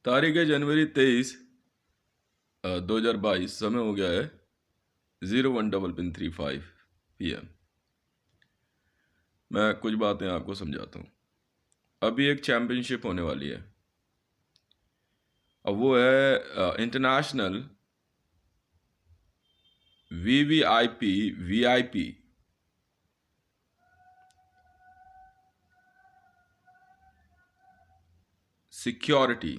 तारीख है जनवरी 23, 2022। समय हो गया है 01:35 PM। मैं कुछ बातें आपको समझाता हूँ। अभी एक चैम्पियनशिप होने वाली है। अब वो है इंटरनेशनल वीवीआईपी सिक्योरिटी।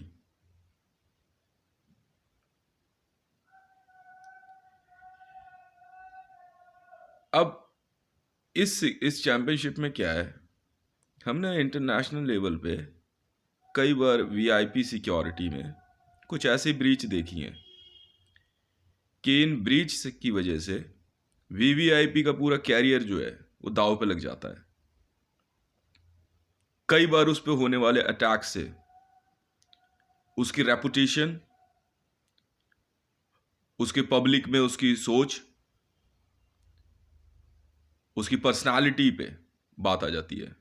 अब इस चैम्पियनशिप में क्या है, हमने इंटरनेशनल लेवल पे कई बार वीआईपी सिक्योरिटी में कुछ ऐसी ब्रीच देखी हैं कि इन ब्रीच की वजह से वीवीआईपी का पूरा कैरियर जो है वो दांव पे लग जाता है। कई बार उस पे होने वाले अटैक से उसकी रेपुटेशन, उसके पब्लिक में उसकी सोच, उसकी पर्सनालिटी पे बात आ जाती है।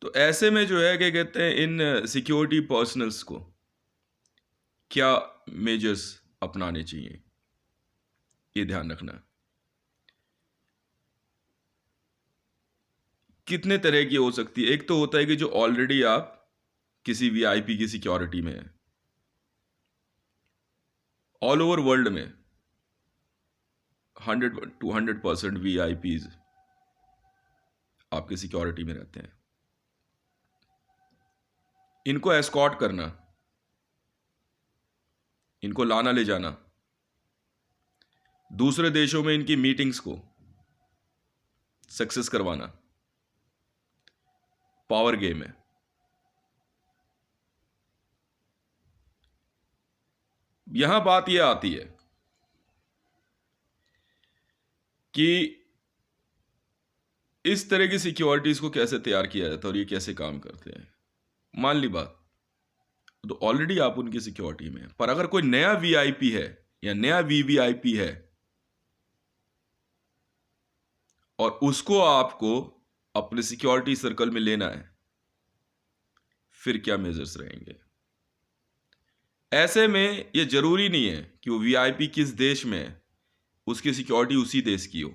तो ऐसे में जो है क्या कहते हैं, इन सिक्योरिटी पर्सनल्स को क्या मेजर्स अपनाने चाहिए, ये ध्यान रखना। कितने तरह की हो सकती है। एक तो होता है कि जो ऑलरेडी आप किसी वीआईपी की सिक्योरिटी में है। ऑल ओवर वर्ल्ड में 100 to 100% वीआईपीज आपके सिक्योरिटी में रहते हैं। इनको एस्कॉर्ट करना, इनको लाना ले जाना, दूसरे देशों में इनकी मीटिंग्स को सक्सेस करवाना, पावर गेम है। यहां बात यह आती है कि इस तरह की सिक्योरिटीज को कैसे तैयार किया जाता है और ये कैसे काम करते हैं। मान ली बात, तो ऑलरेडी आप उनकी सिक्योरिटी में हैं, पर अगर कोई नया वीआईपी है या नया वीवीआईपी है और उसको आपको अपने सिक्योरिटी सर्कल में लेना है, फिर क्या मेजर्स रहेंगे। ऐसे में यह जरूरी नहीं है कि वो वीआईपी किस देश में है, उसकी सिक्योरिटी उसी देश की हो।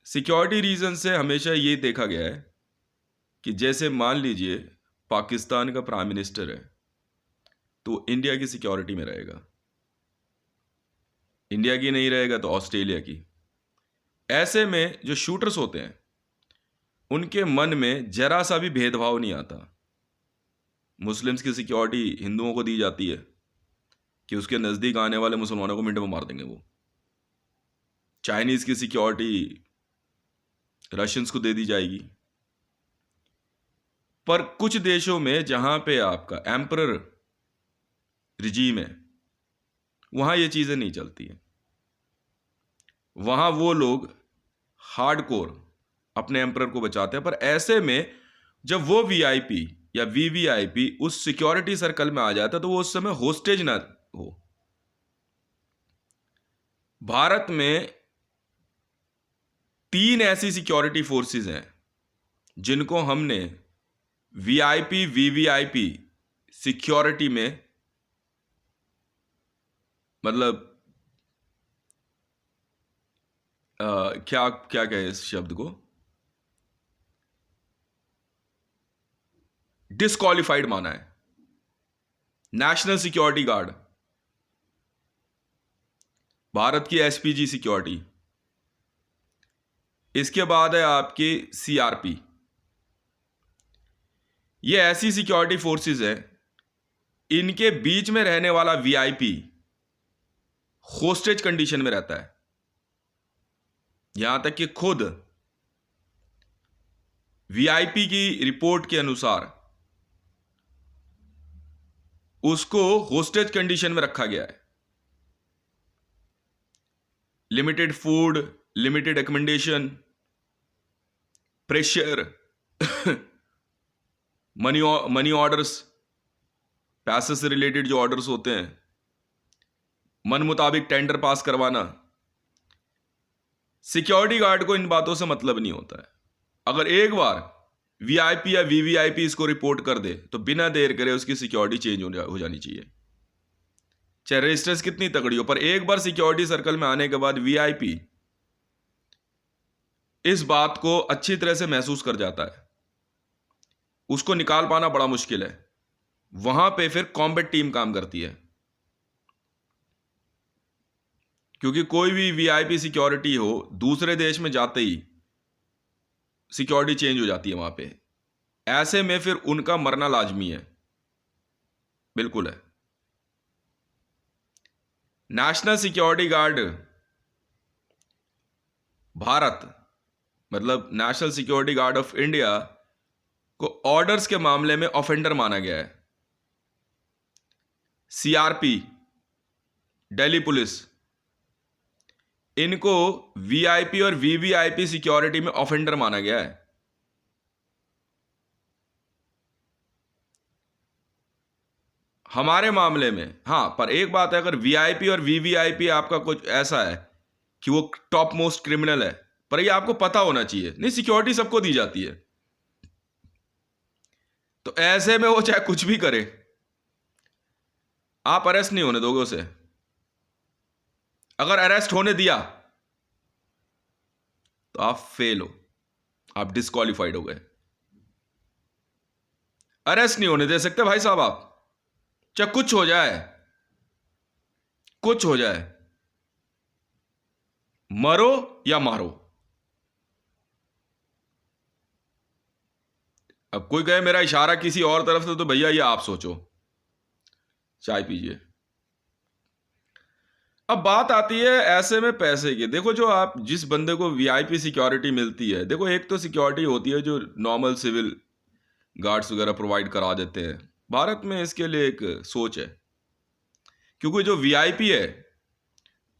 सिक्योरिटी रीजन से हमेशा ये देखा गया है कि जैसे मान लीजिए पाकिस्तान का प्राइम मिनिस्टर है तो इंडिया की सिक्योरिटी में रहेगा, इंडिया की नहीं रहेगा तो ऑस्ट्रेलिया की। ऐसे में जो शूटर्स होते हैं उनके मन में जरा सा भी भेदभाव नहीं आता। मुस्लिम्स की सिक्योरिटी हिंदुओं को दी जाती है कि उसके नजदीक आने वाले मुसलमानों को मिनट में मार देंगे वो। चाइनीज की सिक्योरिटी रशियंस को दे दी जाएगी। पर कुछ देशों में जहां पे आपका एम्परर रिजीम है, वहां ये चीजें नहीं चलती हैं। वहां वो लोग हार्डकोर अपने एम्परर को बचाते हैं। पर ऐसे में जब वो वीआईपी या वीवीआईपी उस सिक्योरिटी सर्कल में आ जाता है तो वो उस समय होस्टेज ना हो। भारत में 3 ऐसी सिक्योरिटी फोर्सेस हैं जिनको हमने वीआईपी वीवीआईपी सिक्योरिटी में, मतलब क्या क्या कहे इस शब्द को, डिस्क्वालिफाइड माना है। नेशनल सिक्योरिटी गार्ड, भारत की एसपीजी सिक्योरिटी, इसके बाद है आपकी सीआरपी। ये ऐसी सिक्योरिटी फोर्सेस है, इनके बीच में रहने वाला वीआईपी होस्टेज कंडीशन में रहता है। यहां तक कि खुद वीआईपी की रिपोर्ट के अनुसार उसको होस्टेज कंडीशन में रखा गया है। Limited food, limited accommodation, pressure, money orders, पैसे से रिलेटेड जो ऑर्डर्स होते हैं, मन मुताबिक टेंडर पास करवाना। सिक्योरिटी गार्ड को इन बातों से मतलब नहीं होता है। अगर एक बार वीआईपी या वीवीआईपी इसको रिपोर्ट कर दे तो बिना देर करे उसकी सिक्योरिटी चेंज हो जानी चाहिए, चाहे रजिस्टर्स कितनी तगड़ी हो। पर एक बार सिक्योरिटी सर्कल में आने के बाद वीआईपी इस बात को अच्छी तरह से महसूस कर जाता है, उसको निकाल पाना बड़ा मुश्किल है। वहां पे फिर कॉम्बैट टीम काम करती है, क्योंकि कोई भी वीआईपी सिक्योरिटी हो, दूसरे देश में जाते ही सिक्योरिटी चेंज हो जाती है वहां पे। ऐसे में फिर उनका मरना लाजमी है, बिल्कुल है। नेशनल सिक्योरिटी गार्ड भारत, मतलब national security guard of India को ऑर्डर्स के मामले में ऑफेंडर माना गया है। सीआरपी, दिल्ली पुलिस, इनको वीआईपी और वीवीआईपी सिक्योरिटी में ऑफेंडर माना गया है। हमारे मामले में हां, पर एक बात है, अगर वीआईपी और वीवीआईपी आपका कुछ ऐसा है कि वो टॉप मोस्ट क्रिमिनल है, पर ये आपको पता होना चाहिए। नहीं, सिक्योरिटी सबको दी जाती है, तो ऐसे में वो चाहे कुछ भी करे, आप अरेस्ट नहीं होने दोगे उसे। अगर अरेस्ट होने दिया तो आप फेल हो, आप डिस्क्वालिफाइड हो गए। अरेस्ट नहीं होने दे सकते भाई साहब आप, चाहे कुछ हो जाए, कुछ हो जाए, मरो या मारो। अब कोई कहे मेरा इशारा किसी और तरफ से, तो भैया ये आप सोचो, चाय पीजिए। अब बात आती है ऐसे में पैसे की। देखो, जो आप जिस बंदे को वीआईपी सिक्योरिटी मिलती है, देखो एक तो सिक्योरिटी होती है जो नॉर्मल सिविल गार्ड्स वगैरह प्रोवाइड करा देते हैं। भारत में इसके लिए एक सोच है, क्योंकि जो वीआईपी है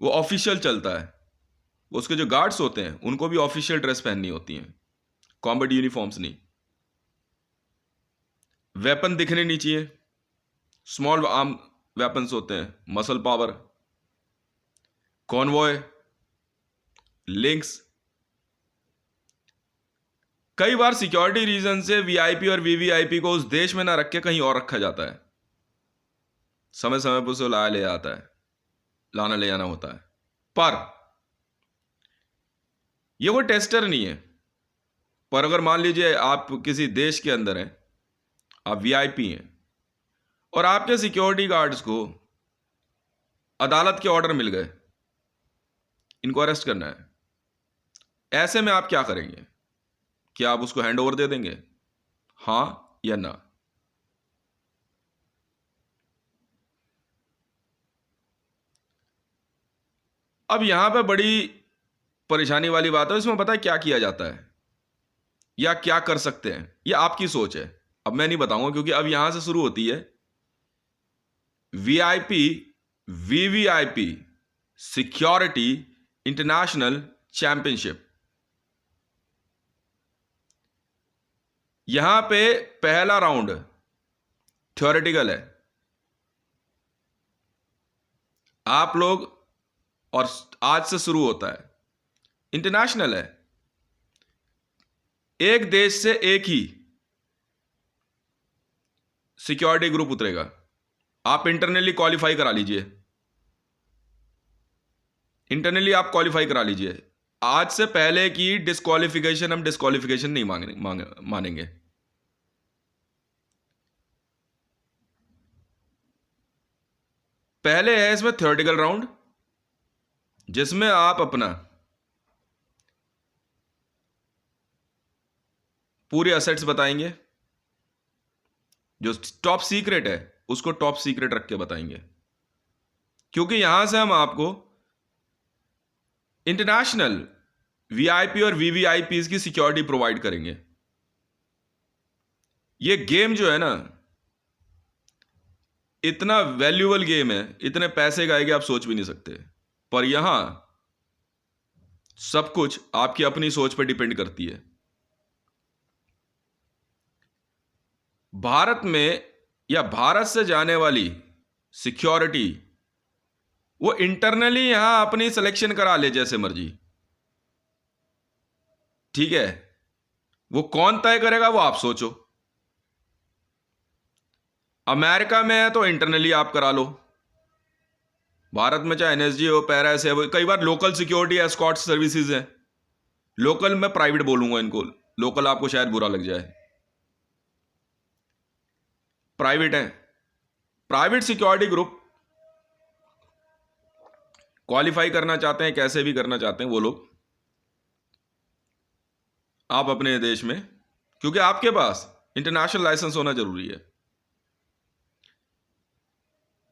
वो ऑफिशियल चलता है, उसके जो गार्ड्स होते हैं उनको भी ऑफिशियल ड्रेस पहननी होती हैं, कॉम्बैट यूनिफॉर्म्स नहीं। वेपन दिखने नहीं चाहिए, स्मॉल आर्म वेपन्स होते हैं, मसल पावर, कॉन्वॉय, लिंक्स। कई बार सिक्योरिटी रीजन से वीआईपी और वीवीआईपी को उस देश में ना रख के कहीं और रखा जाता है, समय समय पर उसे लाना ले जाना होता है। पर यह कोई टेस्टर नहीं है। पर अगर मान लीजिए आप किसी देश के अंदर हैं, आप वीआईपी हैं, और आपके सिक्योरिटी गार्ड्स को अदालत के ऑर्डर मिल गए, इनको अरेस्ट करना है, ऐसे में आप क्या करेंगे? क्या आप उसको हैंड ओवर दे देंगे, हां या ना? अब यहां पे बड़ी परेशानी वाली बात है, इसमें पता है क्या किया जाता है या क्या कर सकते हैं, यह आपकी सोच है। अब मैं नहीं बताऊंगा, क्योंकि अब यहां से शुरू होती है VIP VVIP security international championship. यहां पे पहला राउंड थ्योरेटिकल है, आप लोग, और आज से शुरू होता है, इंटरनेशनल है, एक देश से एक ही सिक्योरिटी ग्रुप उतरेगा। आप इंटरनली क्वालिफाई करा लीजिए, इंटरनली आप क्वालिफाई करा लीजिए। आज से पहले की डिस्क्वालिफिकेशन हम डिस्क्वालिफिकेशन नहीं मानेंगे। पहले है इसमें थ्योरेटिकल राउंड, जिसमें आप अपना पूरे असेट्स बताएंगे, जो टॉप सीक्रेट है उसको टॉप सीक्रेट रख के बताएंगे, क्योंकि यहां से हम आपको इंटरनेशनल वीआईपी और वीवीआईपी की सिक्योरिटी प्रोवाइड करेंगे। ये गेम जो है ना, इतना वैल्यूएबल गेम है, इतने पैसे का है कि आप सोच भी नहीं सकते। पर यहां सब कुछ आपकी अपनी सोच पर डिपेंड करती है। भारत में या भारत से जाने वाली सिक्योरिटी वो इंटरनली यहां अपनी सिलेक्शन करा ले जैसे मर्जी, ठीक है। वो कौन तय करेगा वो आप सोचो। अमेरिका में है तो इंटरनली आप करा लो, भारत में चाहे एनएसजी हो, पैरास है, वो कई बार लोकल सिक्योरिटी एस्कॉर्ट सर्विसेज है। लोकल मैं प्राइवेट बोलूंगा इनको, लोकल आपको शायद बुरा लग जाए, प्राइवेट है। प्राइवेट सिक्योरिटी ग्रुप क्वालिफाई करना चाहते हैं, कैसे भी करना चाहते हैं वो लोग, आप अपने देश में, क्योंकि आपके पास इंटरनेशनल लाइसेंस होना जरूरी है।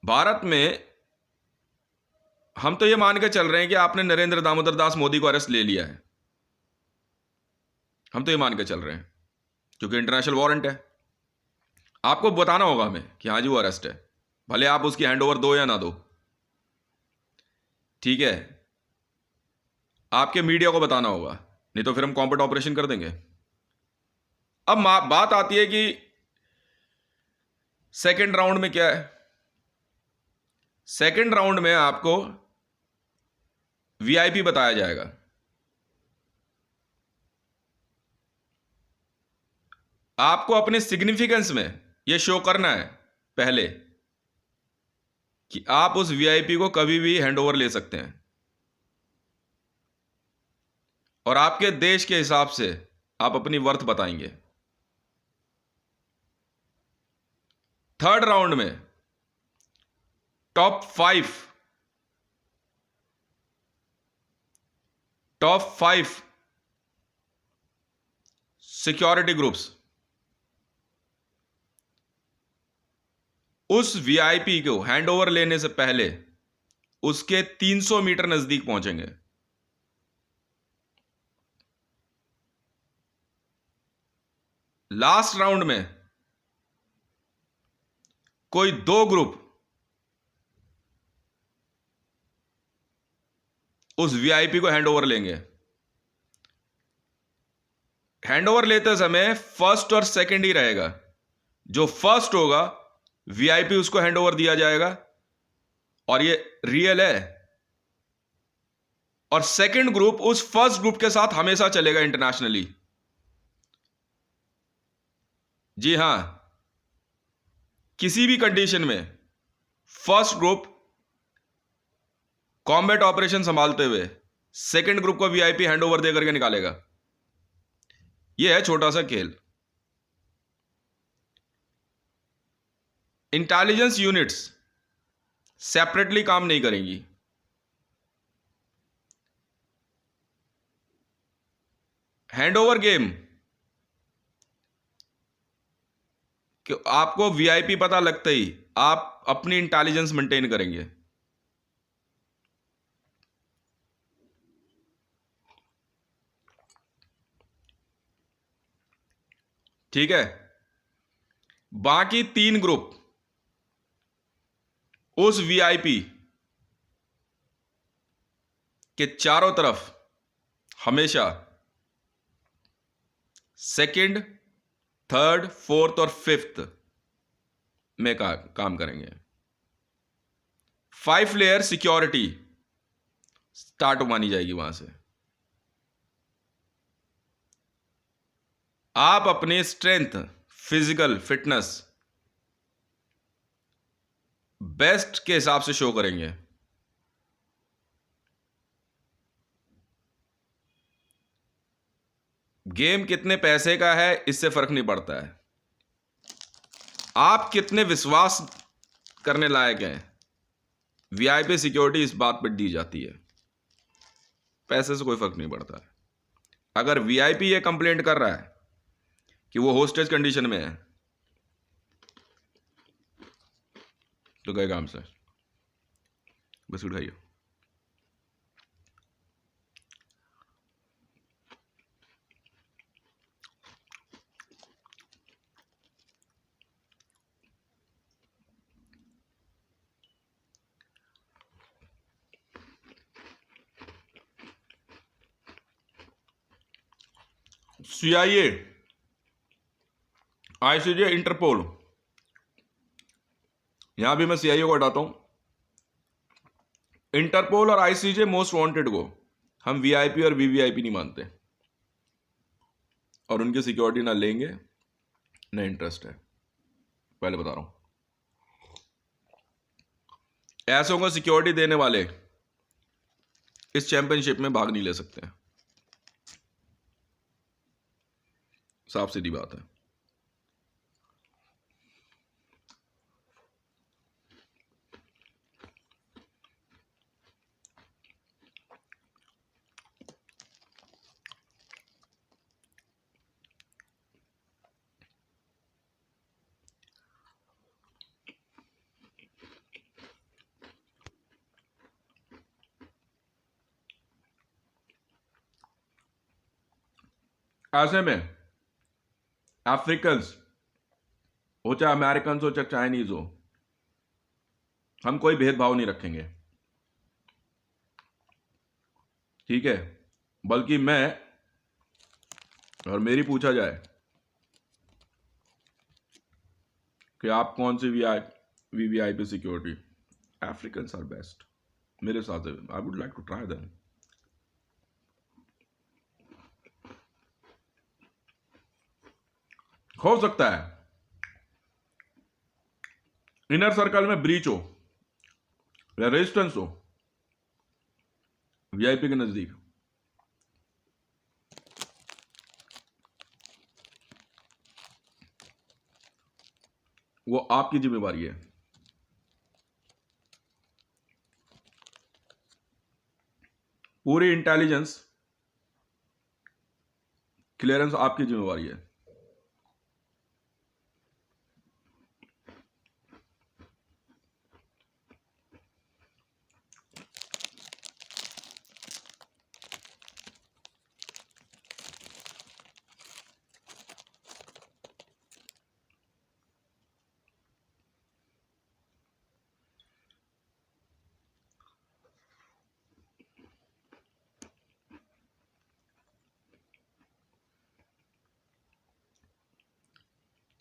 भारत में हम तो ये मान के चल रहे हैं कि आपने नरेंद्र दामोदर दास मोदी को अरेस्ट ले लिया है, हम तो ये मान के चल रहे हैं, क्योंकि इंटरनेशनल वारंट है। आपको बताना होगा हमें कि हाँ जी वो अरेस्ट है, भले आप उसकी हैंड ओवर दो या ना दो, ठीक है, आपके मीडिया को बताना होगा, नहीं तो फिर हम कॉम्बैट ऑपरेशन कर देंगे। अब बात आती है कि सेकेंड राउंड में क्या है। सेकेंड राउंड में आपको वीआईपी बताया जाएगा। आपको अपने सिग्निफिकेंस में यह शो करना है पहले कि आप उस वीआईपी को कभी भी हैंडओवर ले सकते हैं, और आपके देश के हिसाब से आप अपनी वर्थ बताएंगे। थर्ड राउंड में टॉप फाइव सिक्योरिटी ग्रुप्स उस वीआईपी को हैंडओवर लेने से पहले उसके 300 मीटर नजदीक पहुंचेंगे। लास्ट राउंड में कोई दो ग्रुप उस वीआईपी को हैंडओवर लेंगे। हैंडओवर लेते समय फर्स्ट और सेकंड ही रहेगा, जो फर्स्ट होगा वीआईपी उसको हैंडओवर दिया जाएगा, और ये रियल है। और सेकंड ग्रुप उस फर्स्ट ग्रुप के साथ हमेशा चलेगा इंटरनेशनली। जी हां, किसी भी कंडीशन में फर्स्ट ग्रुप कॉम्बैट ऑपरेशन संभालते हुए सेकंड ग्रुप को वीआईपी हैंडओवर देकर के निकालेगा। यह है छोटा सा खेल। इंटेलिजेंस यूनिट्स सेपरेटली काम नहीं करेंगी। हैंडओवर गेम कि आपको वीआईपी पता लगते ही आप अपनी इंटेलिजेंस मेंटेन करेंगे। ठीक है, बाकी तीन ग्रुप उस वीआईपी के चारों तरफ हमेशा सेकंड, थर्ड, फोर्थ और फिफ्थ में काम करेंगे। 5 लेयर सिक्योरिटी स्टार्ट मानी जाएगी वहां से। आप अपने स्ट्रेंथ, फिजिकल फिटनेस बेस्ट के हिसाब से शो करेंगे। गेम कितने पैसे का है इससे फर्क नहीं पड़ता है, आप कितने विश्वास करने लायक हैं। वीआईपी सिक्योरिटी इस बात पर दी जाती है, पैसे से कोई फर्क नहीं पड़ता है। अगर वीआईपी ये कंप्लेंट कर रहा है कि वो होस्टेज कंडीशन में है तो गए काम से। बिस्कुट खाइए। सीआईए, आईसीजे, इंटरपोल, यहां भी मैं सीआईए को हटाता हूं। इंटरपोल और आईसीजे मोस्ट वांटेड को हम वीआईपी और वीवीआईपी नहीं मानते। और उनकी सिक्योरिटी ना लेंगे ना इंटरेस्ट है, पहले बता रहा हूं। ऐसे को सिक्योरिटी देने वाले इस चैंपियनशिप में भाग नहीं ले सकते हैं, साफ सीधी बात है। ऐसे में अफ्रीकन्स हो चाहे अमेरिकन हो चाहे चाइनीज हो, हम कोई भेदभाव नहीं रखेंगे, ठीक है। बल्कि मैं और मेरी पूछा जाए कि आप कौन सी VVIP security, Africans are best मेरे साथ है। I would like to try them. हो सकता है इनर सर्कल में ब्रीच हो या रेजिस्टेंस हो वीआईपी के नजदीक, वो आपकी जिम्मेवारी है। पूरी इंटेलिजेंस क्लियरेंस आपकी जिम्मेवारी है।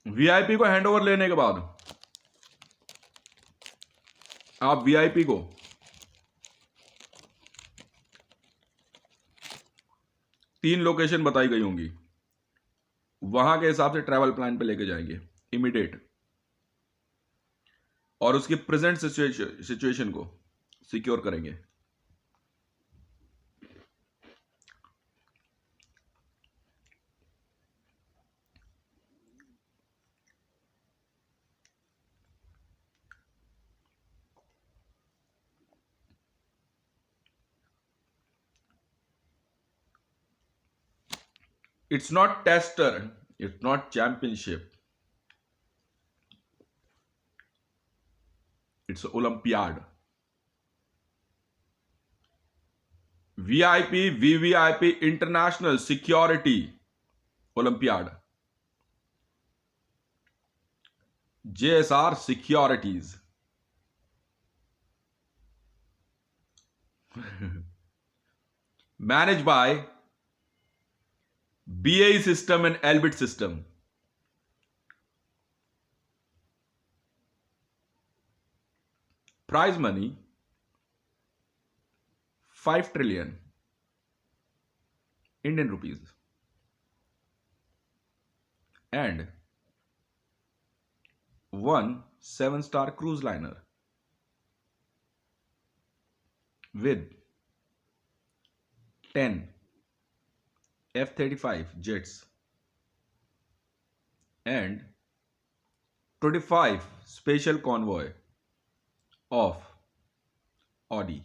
वीआईपी को हैंडओवर लेने के बाद आप वीआईपी को तीन लोकेशन बताई गई होंगी, वहां के हिसाब से ट्रैवल प्लान पे लेके जाएंगे इमीडिएट, और उसकी प्रेजेंट सिचुएशन को सिक्योर करेंगे। It's not tester, it's not championship, it's Olympiad. VIP, VVIP, International Security Olympiad. JSR Securities. Managed by BAE System and Elbit System. Prize money 5 trillion Indian rupees and one 7-star cruise liner with 10 F-35 jets and 25 special convoy of Audi.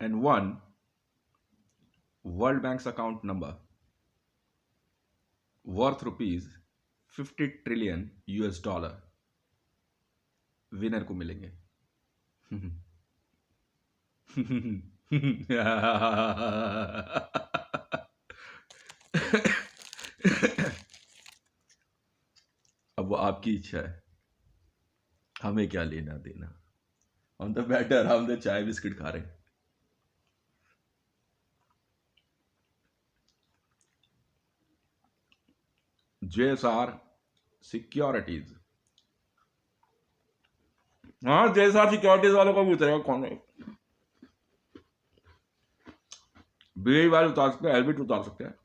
And one World Bank's account number worth rupees 50 trillion US dollar winner को मिलेंगे। अब वो आपकी इच्छा है, हमें क्या लेना देना, हम तो बेटर, हम तो चाय बिस्किट खा रहे हैं। JSR सिक्योरिटीज, हाँ JSR सिक्योरिटीज वालों को भी उतरेगा कौन है। BHY उतार सकते हैं, हेलमेट उतार सकते हैं,